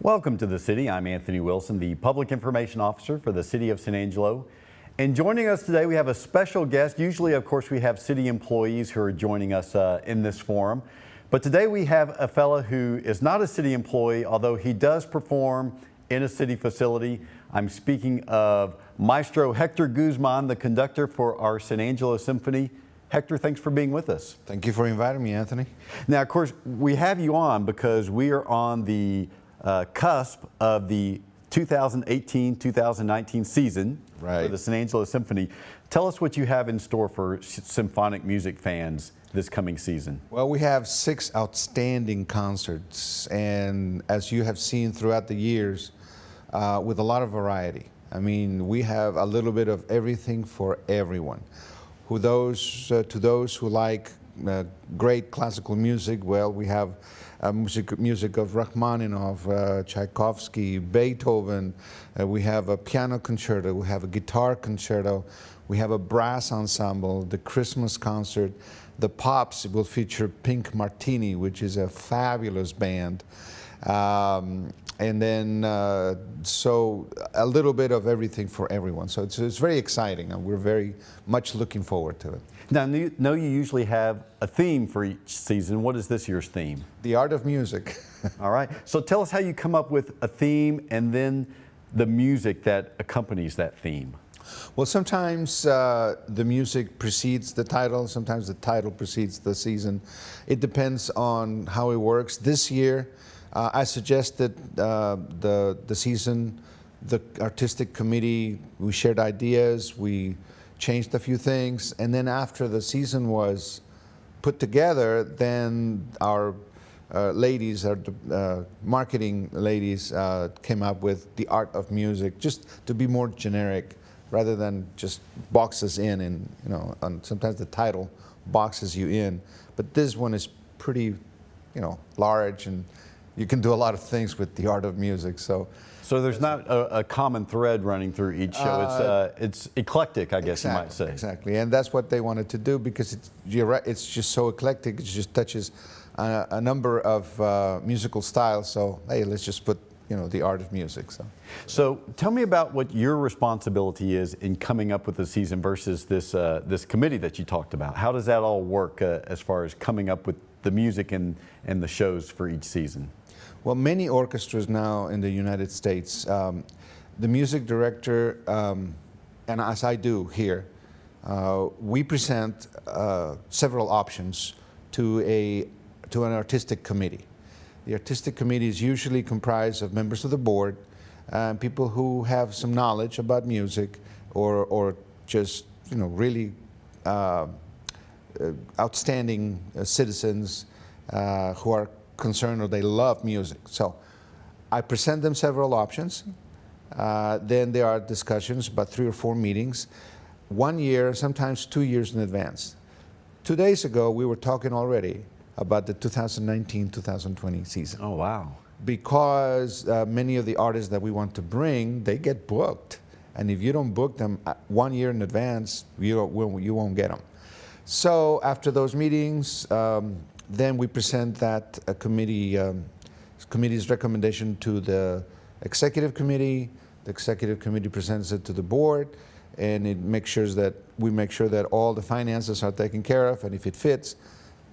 Welcome to the City. I'm Anthony Wilson, the Public Information Officer for the City of San Angelo. And joining us today, we have a special guest. Usually, of course, we have city employees who are joining us in this forum. But today we have a fella who is not a city employee, although he does perform in a city facility. I'm speaking of Maestro Hector Guzman, the conductor for our San Angelo Symphony. Hector, thanks for being with us. Thank you for inviting me, Anthony. Now, of course, we have you on because we are on the cusp of the 2018-2019 season for the San Angelo Symphony. Tell us what you have in store for symphonic music fans this coming season. Well, we have 6 outstanding concerts, and as you have seen throughout the years, with a lot of variety. I mean, we have a little bit of everything for everyone. To those who like great classical music, well, we have music of Rachmaninoff, Tchaikovsky, Beethoven. We have a piano concerto. We have a guitar concerto. We have a brass ensemble, the Christmas concert. The Pops will feature Pink Martini, which is a fabulous band. And then, so a little bit of everything for everyone. So it's very exciting, and we're very much looking forward to it. Now, I know you usually have a theme for each season. What is this year's theme? The art of music. All right. So tell us how you come up with a theme and then the music that accompanies that theme. Well, sometimes the music precedes the title. Sometimes the title precedes the season. It depends on how it works. This year, I suggested the season, the artistic committee, we shared ideas, we changed a few things, and then after the season was put together, then our ladies, our marketing ladies came up with the art of music, just to be more generic rather than just boxes in, and sometimes the title boxes you in. But this one is pretty, large, and you can do a lot of things with the art of music. So there's not a common thread running through each show. It's eclectic, I guess you might say. Exactly, and that's what they wanted to do because it's just so eclectic. It just touches a number of musical styles. So hey, let's just put the art of music. So tell me about what your responsibility is in coming up with the season versus this committee that you talked about. How does that all work as far as coming up with the music and the shows for each season? Well, many orchestras now in the United States, the music director, and as I do here, we present several options to an artistic committee. The artistic committee is usually comprised of members of the board, people who have some knowledge about music, or just really outstanding citizens who are concerned or they love music. So I present them several options. Then there are discussions, about 3 or 4 meetings, 1 year, sometimes 2 years in advance. 2 days ago, we were talking already about the 2019-2020 season. Oh, wow. Because many of the artists that we want to bring, they get booked. And if you don't book them 1 year in advance, you won't get them. So after those meetings, then we present that committee's recommendation to the executive committee. The executive committee presents it to the board, and we make sure that all the finances are taken care of, and if it fits,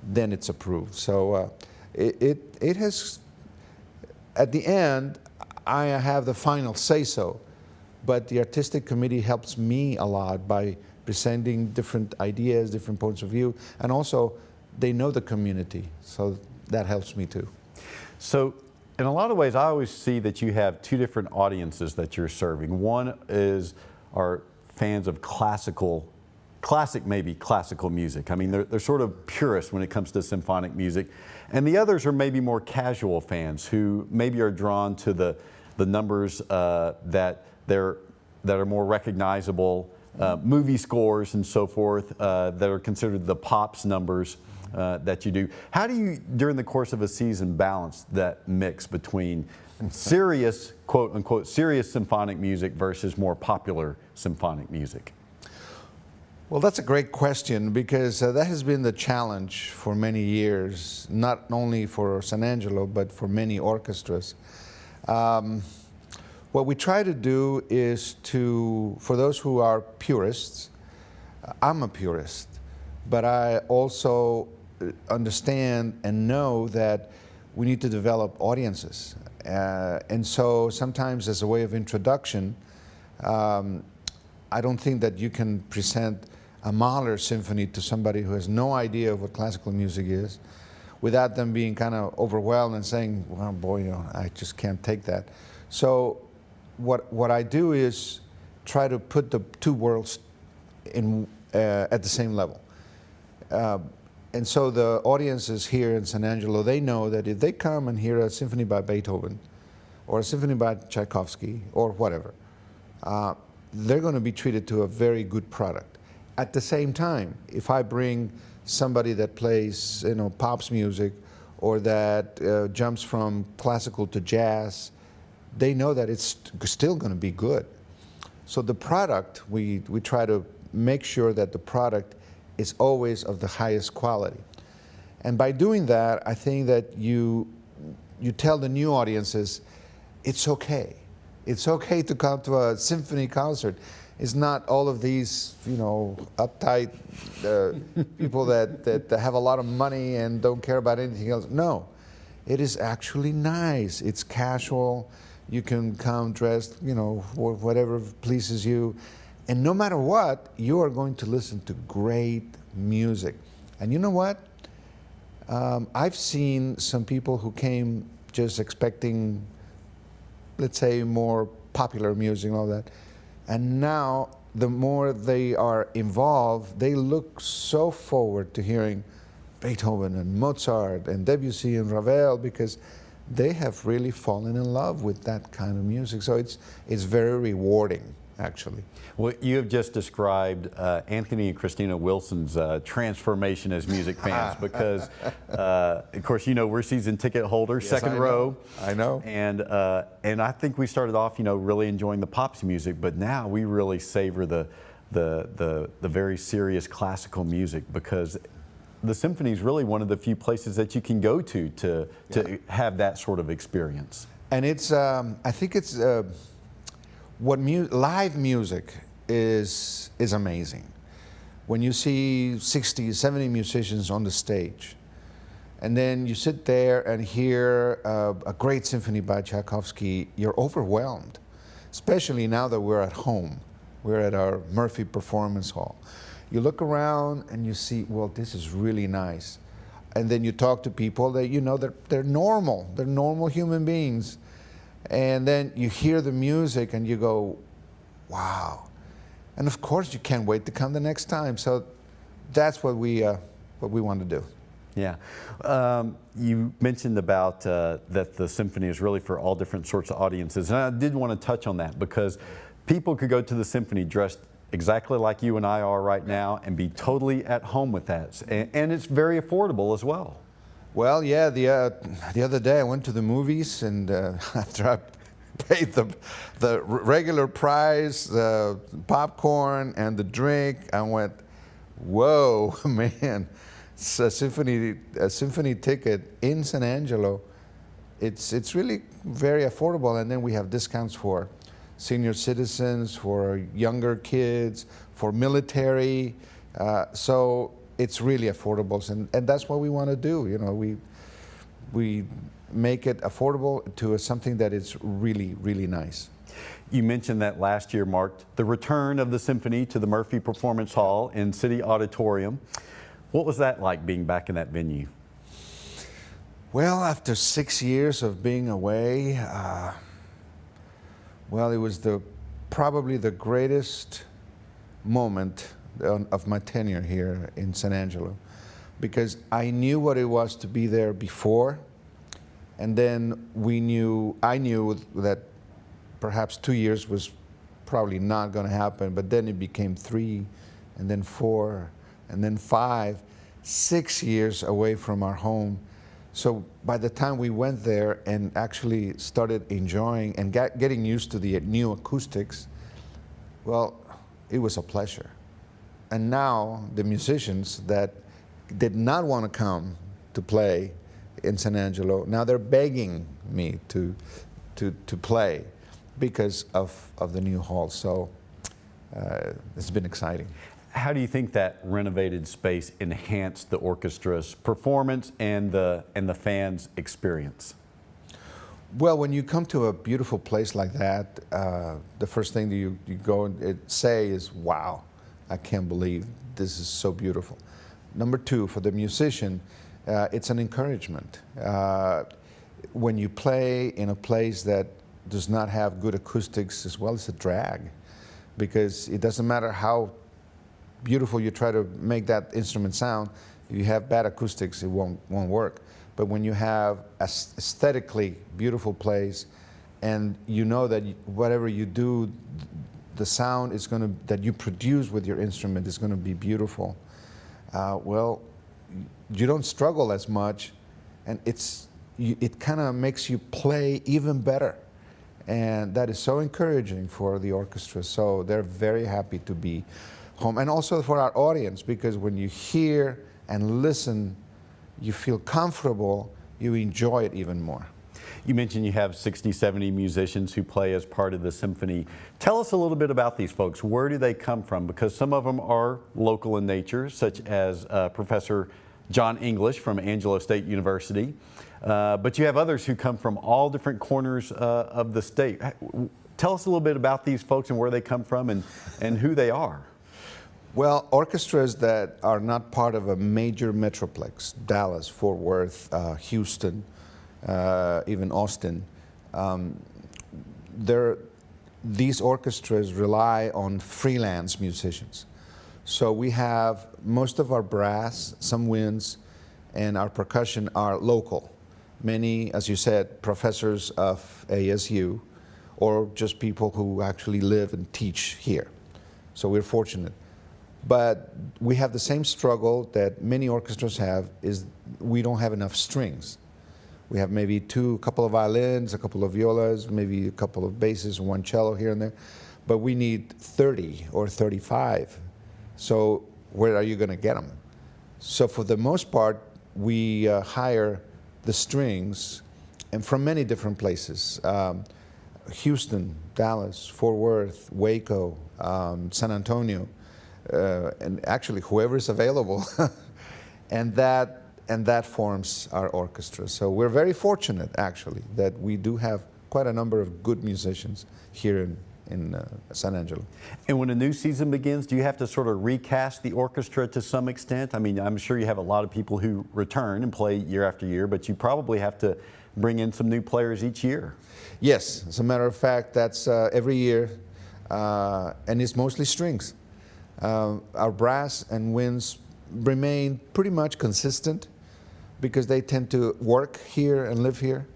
then it's approved. So it has, at the end, I have the final say-so, but the artistic committee helps me a lot by presenting different ideas, different points of view, and also they know the community, so that helps me too. So in a lot of ways, I always see that you have 2 different audiences that you're serving. One are fans of classic music. I mean, they're sort of purists when it comes to symphonic music. And the others are maybe more casual fans who maybe are drawn to the numbers that are more recognizable, movie scores and so forth, that are considered the Pops numbers that you do. How do you, during the course of a season, balance that mix between serious, quote unquote, serious symphonic music versus more popular symphonic music? Well, that's a great question, because that has been the challenge for many years, not only for San Angelo, but for many orchestras. What we try to do is for those who are purists, I'm a purist, but I also understand and know that we need to develop audiences. And so sometimes as a way of introduction, I don't think that you can present a Mahler symphony to somebody who has no idea of what classical music is without them being kind of overwhelmed and saying, well, boy, you know, I just can't take that. So what I do is try to put the two worlds at the same level. And so the audiences here in San Angelo, they know that if they come and hear a symphony by Beethoven or a symphony by Tchaikovsky or whatever, they're going to be treated to a very good product. At the same time, if I bring somebody that plays, you know, pops music or that jumps from classical to jazz, they know that it's still going to be good. So the product, we try to make sure that the product is always of the highest quality. And by doing that, I think that you tell the new audiences, it's okay. It's okay to come to a symphony concert. It's not all of these, you know, uptight people that have a lot of money and don't care about anything else. No, it is actually nice. It's casual. You can come dressed, you know, whatever pleases you. And no matter what, you are going to listen to great music. And you know what? I've seen some people who came just expecting, let's say, more popular music and all that. And now, the more they are involved, they look so forward to hearing Beethoven and Mozart and Debussy and Ravel, because they have really fallen in love with that kind of music. So it's very rewarding, actually. Well, you have just described Anthony and Christina Wilson's transformation as music fans, because, of course, you know, we're season ticket holders, Yes, second row. I know. And I think we started off, you know, really enjoying the pops music, but now we really savor the very serious classical music, because the symphony is really one of the few places that you can go to have that sort of experience. And it's, I think it's, live music is amazing. When you see 60, 70 musicians on the stage, and then you sit there and hear a great symphony by Tchaikovsky, you're overwhelmed, especially now that we're at home. We're at our Murphy Performance Hall. You look around and you see, well, this is really nice. And then you talk to people that you know they're normal. They're normal human beings. And then you hear the music and you go, wow. And of course you can't wait to come the next time. So that's what we want to do. Yeah. You mentioned about that the symphony is really for all different sorts of audiences. And I did want to touch on that, because people could go to the symphony dressed exactly like you and I are right now and be totally at home with that. And it's very affordable as well. Well, yeah, the other day I went to the movies, and after I paid the regular price, the popcorn and the drink, I went, whoa, man, it's a symphony ticket in San Angelo. It's really very affordable, and then we have discounts for senior citizens, for younger kids, for military. So it's really affordable, and that's what we want to do. You know, we make it affordable to something that is really, really nice. You mentioned that last year marked the return of the symphony to the Murphy Performance Hall in City Auditorium. What was that like, being back in that venue? Well, after 6 years of being away, well, it was probably the greatest moment of my tenure here in San Angelo, because I knew what it was to be there before, and then I knew that perhaps 2 years was probably not going to happen, but then it became 3, and then 4, and then 5, 6 years away from our home. So by the time we went there and actually started enjoying and getting used to the new acoustics, well, it was a pleasure. And now the musicians that did not want to come to play in San Angelo, now they're begging me to to play because of the new hall. So it's been exciting. How do you think that renovated space enhanced the orchestra's performance and the fans' experience? Well, when you come to a beautiful place like that, the first thing that you go and say is, wow, I can't believe this is so beautiful. Number two, for the musician, it's an encouragement. When you play in a place that does not have good acoustics as well, it's a drag, because it doesn't matter how beautiful you try to make that instrument sound, if you have bad acoustics, it won't work. But when you have aesthetically beautiful place, and you know that whatever you do, the sound is going to, that you produce with your instrument is going to be beautiful. Well, you don't struggle as much, and it kind of makes you play even better. And that is so encouraging for the orchestra. So they're very happy to be home. And also for our audience, because when you hear and listen, you feel comfortable, you enjoy it even more. You mentioned you have 60, 70 musicians who play as part of the symphony. Tell us a little bit about these folks. Where do they come from? Because some of them are local in nature, such as Professor John English from Angelo State University. But you have others who come from all different corners of the state. Tell us a little bit about these folks and where they come from and who they are. Well, orchestras that are not part of a major metroplex, Dallas, Fort Worth, Houston, even Austin, these orchestras rely on freelance musicians. So we have most of our brass, some winds, and our percussion are local. Many, as you said, professors of ASU, or just people who actually live and teach here. So we're fortunate. But we have the same struggle that many orchestras have, is we don't have enough strings. We have maybe a couple of violins, a couple of violas, maybe a couple of basses, one cello here and there, but we need 30 or 35. So where are you going to get them? So for the most part, we hire the strings, and from many different places. Houston, Dallas, Fort Worth, Waco, San Antonio, and actually whoever is available. and that forms our orchestra. So we're very fortunate, actually, that we do have quite a number of good musicians here in San Angelo. And when a new season begins, do you have to sort of recast the orchestra to some extent? I mean, I'm sure you have a lot of people who return and play year after year, but you probably have to bring in some new players each year. Yes, as a matter of fact, that's every year, and it's mostly strings. Our brass and winds remain pretty much consistent because they tend to work here and live here,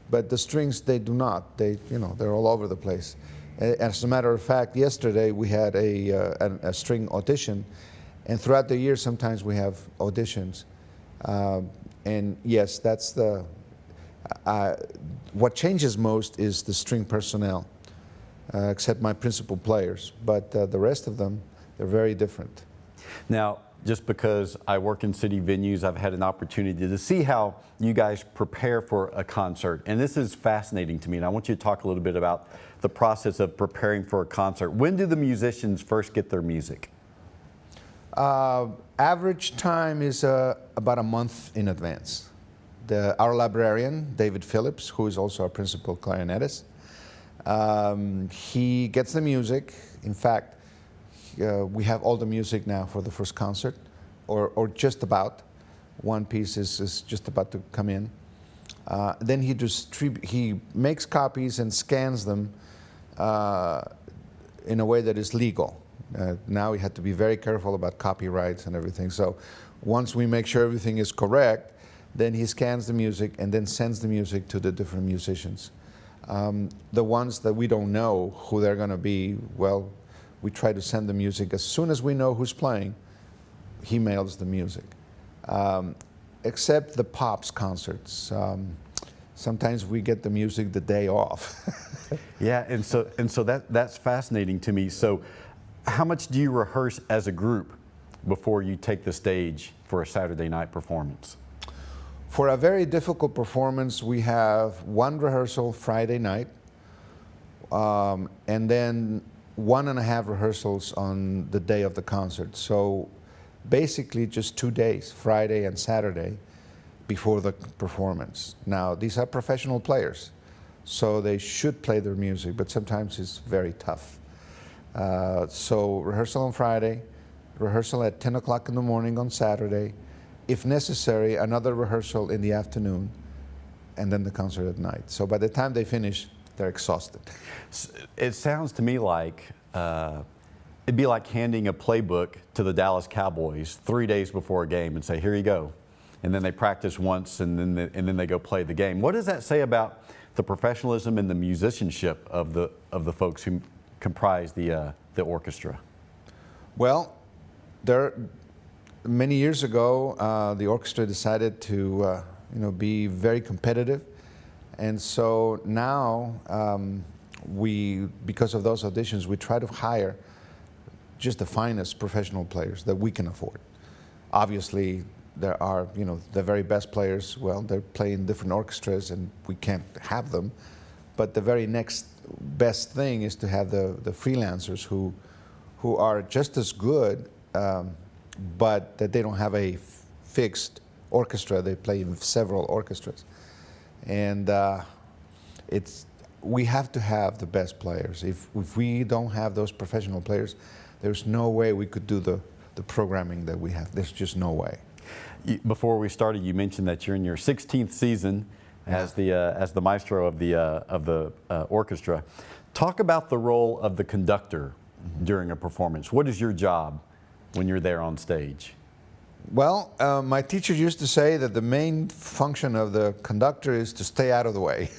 but the strings, they do not. They're all over the place. As a matter of fact, yesterday we had a string audition, and throughout the year sometimes we have auditions. And yes, that's what changes most is the string personnel, except my principal players, but the rest of them, they're very different. Now, just because I work in city venues, I've had an opportunity to see how you guys prepare for a concert. And this is fascinating to me. And I want you to talk a little bit about the process of preparing for a concert. When do the musicians first get their music? Average time is about a month in advance. Our librarian, David Phillips, who is also our principal clarinetist, he gets the music. In fact, we have all the music now for the first concert, or just about. One piece is just about to come in. Then he makes copies and scans them in a way that is legal. Now we have to be very careful about copyrights and everything. So once we make sure everything is correct, then he scans the music and then sends the music to the different musicians. The ones that we don't know who they're going to be, well, we try to send the music. As soon as we know who's playing, he mails the music. Except the Pops concerts. Sometimes we get the music the day off. Yeah, and so that's fascinating to me. So how much do you rehearse as a group before you take the stage for a Saturday night performance? For a very difficult performance, we have one rehearsal Friday night, and then 1.5 rehearsals on the day of the concert. So basically just 2 days, Friday and Saturday, before the performance. Now, these are professional players, so they should play their music, but sometimes it's very tough. So rehearsal on Friday, rehearsal at 10 o'clock in the morning on Saturday, if necessary, another rehearsal in the afternoon, and then the concert at night. So by the time they finish, they're exhausted. It sounds to me like it'd be like handing a playbook to the Dallas Cowboys 3 days before a game and say, here you go. And then they practice once and then they go play the game. What does that say about the professionalism and the musicianship of the folks who comprise the orchestra? Well, many years ago, the orchestra decided to be very competitive. And so now, because of those auditions, we try to hire just the finest professional players that we can afford. Obviously, there are, the very best players, well, they're playing different orchestras and we can't have them. But the very next best thing is to have the freelancers who are just as good, but that they don't have a fixed orchestra. They play in several orchestras. And we have to have the best players. If we don't have those professional players, there's no way we could do the programming that we have. There's just no way. Before we started, you mentioned that you're in your 16th season as the maestro of the orchestra. Talk about the role of the conductor during a performance. What is your job when you're there on stage? Well, my teacher used to say that the main function of the conductor is to stay out of the way.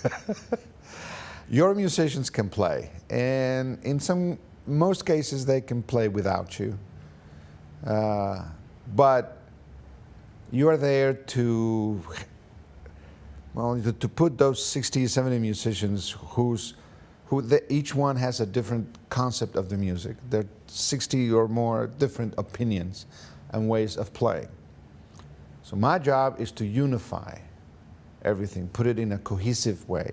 Your musicians can play, and in most cases they can play without you. But you are there to put those 60, 70 musicians each one has a different concept of the music. There are 60 or more different opinions and ways of playing. So my job is to unify everything, put it in a cohesive way.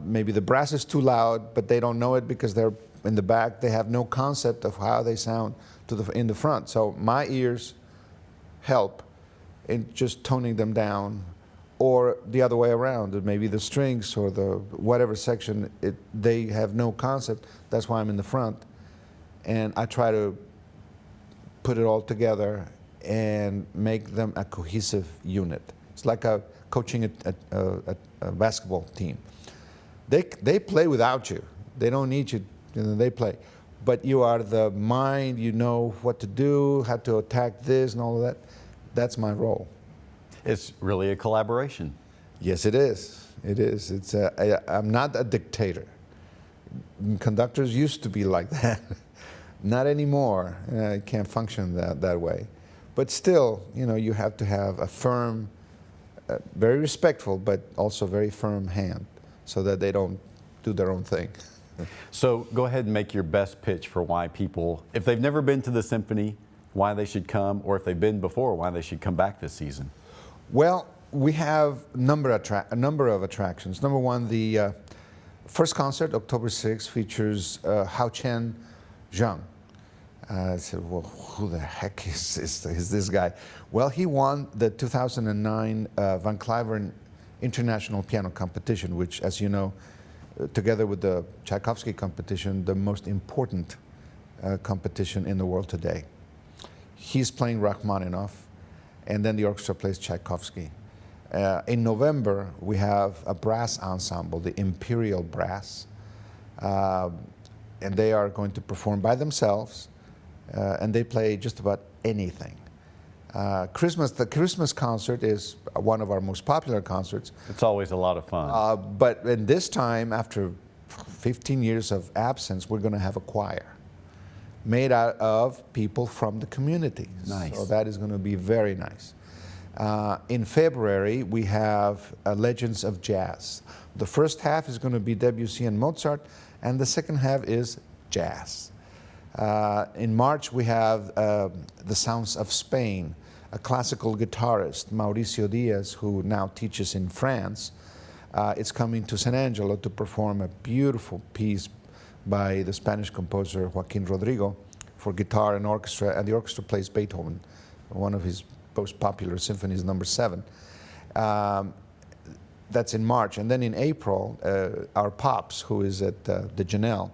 Maybe the brass is too loud, but they don't know it because they're in the back. They have no concept of how they sound in the front. So my ears help in just toning them down, or the other way around. Maybe the strings or the whatever section, they have no concept. That's why I'm in the front. And I try to put it all together and make them a cohesive unit. It's like coaching a basketball team. They play without you. They don't need you. They play. But you are the mind, you know what to do, how to attack this and all of that. That's my role. It's really a collaboration. Yes, it is. It is. I'm not a dictator. Conductors used to be like that. Not anymore. It can't function that way. But still, you have to have a firm, very respectful, but also very firm hand so that they don't do their own thing. So go ahead and make your best pitch for why people, if they've never been to the symphony, why they should come, or if they've been before, why they should come back this season. Well, we have a number of attractions. Number one, the first concert, October 6th, features Hao Chen Zhang. I said, well, who the heck is this guy? Well, he won the 2009 Van Cliburn International Piano Competition, which, as you know, together with the Tchaikovsky competition, the most important competition in the world today. He's playing Rachmaninoff, and then the orchestra plays Tchaikovsky. In November, we have a brass ensemble, the Imperial Brass, and they are going to perform by themselves, and they play just about anything. The Christmas concert is one of our most popular concerts. It's always a lot of fun. But in this time, after 15 years of absence, we're going to have a choir made out of people from the community. Nice. So that is going to be very nice. In February, we have Legends of Jazz. The first half is going to be Debussy and Mozart, and the second half is jazz. In March, we have The Sounds of Spain, a classical guitarist, Mauricio Diaz, who now teaches in France, is coming to San Angelo to perform a beautiful piece by the Spanish composer Joaquin Rodrigo for guitar and orchestra, and the orchestra plays Beethoven, one of his most popular symphonies, number 7. That's in March. And then in April, our Pops, who is at the Janelle,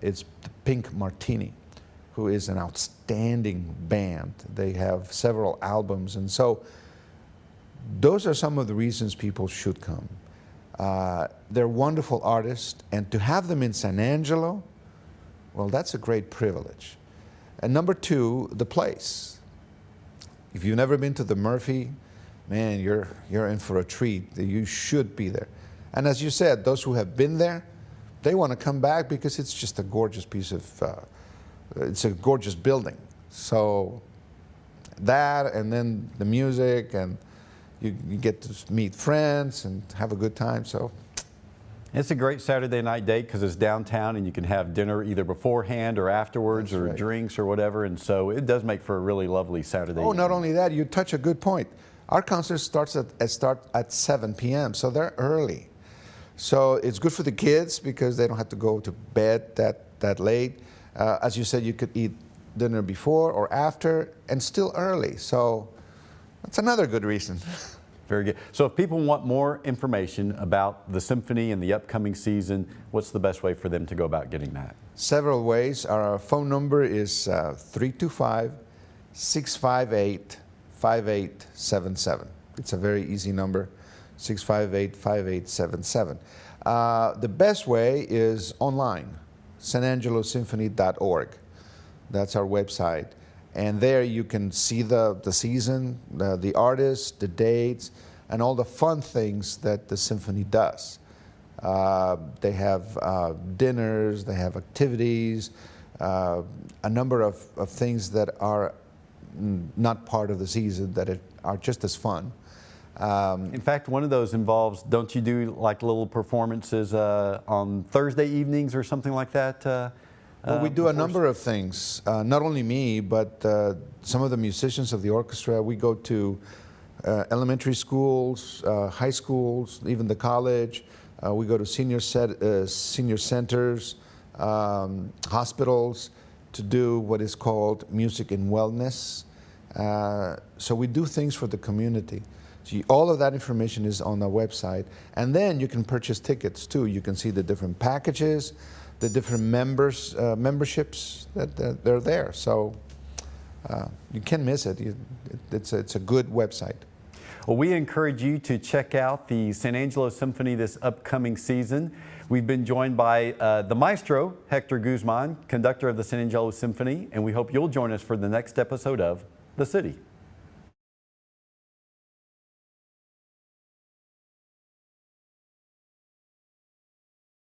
it's the Pink Martini, who is an outstanding band. They have several albums. And so those are some of the reasons people should come. They're wonderful artists, and to have them in San Angelo, well, that's a great privilege. And number 2, the place. If you've never been to the Murphy, man, you're in for a treat. You should be there. And as you said, those who have been there, they want to come back because it's just a gorgeous piece of, it's a gorgeous building. So that, and then the music, and you get to meet friends and have a good time. So it's a great Saturday night date because it's downtown and you can have dinner either beforehand or afterwards. That's or right. Drinks or whatever. And so it does make for a really lovely Saturday evening. Not only that, you touch a good point. Our concert starts at 7 p.m., so they're early. So it's good for the kids because they don't have to go to bed that late. As you said, you could eat dinner before or after and still early. So that's another good reason. Very good. So if people want more information about the symphony and the upcoming season, what's the best way for them to go about getting that? Several ways. Our phone number is 325-658-5877. It's a very easy number, 658-5877. The best way is online, sanangelosymphony.org. That's our website. And there you can see the season, the artists, the dates, and all the fun things that the symphony does. They have dinners, they have activities, a number of things that are not part of the season that are just as fun. In fact, one of those involves, don't you do like little performances on Thursday evenings or something like that? Well, we do a number of things. Not only me, but some of the musicians of the orchestra. We go to elementary schools, high schools, even the college. We go to senior centers, hospitals, to do what is called music and wellness. So we do things for the community. So all of that information is on our website. And then you can purchase tickets too. You can see the different packages, the different memberships that they're there. So you can't miss it. It's a good website. Well, we encourage you to check out the San Angelo Symphony this upcoming season. We've been joined by the maestro, Hector Guzman, conductor of the San Angelo Symphony, and we hope you'll join us for the next episode of The City.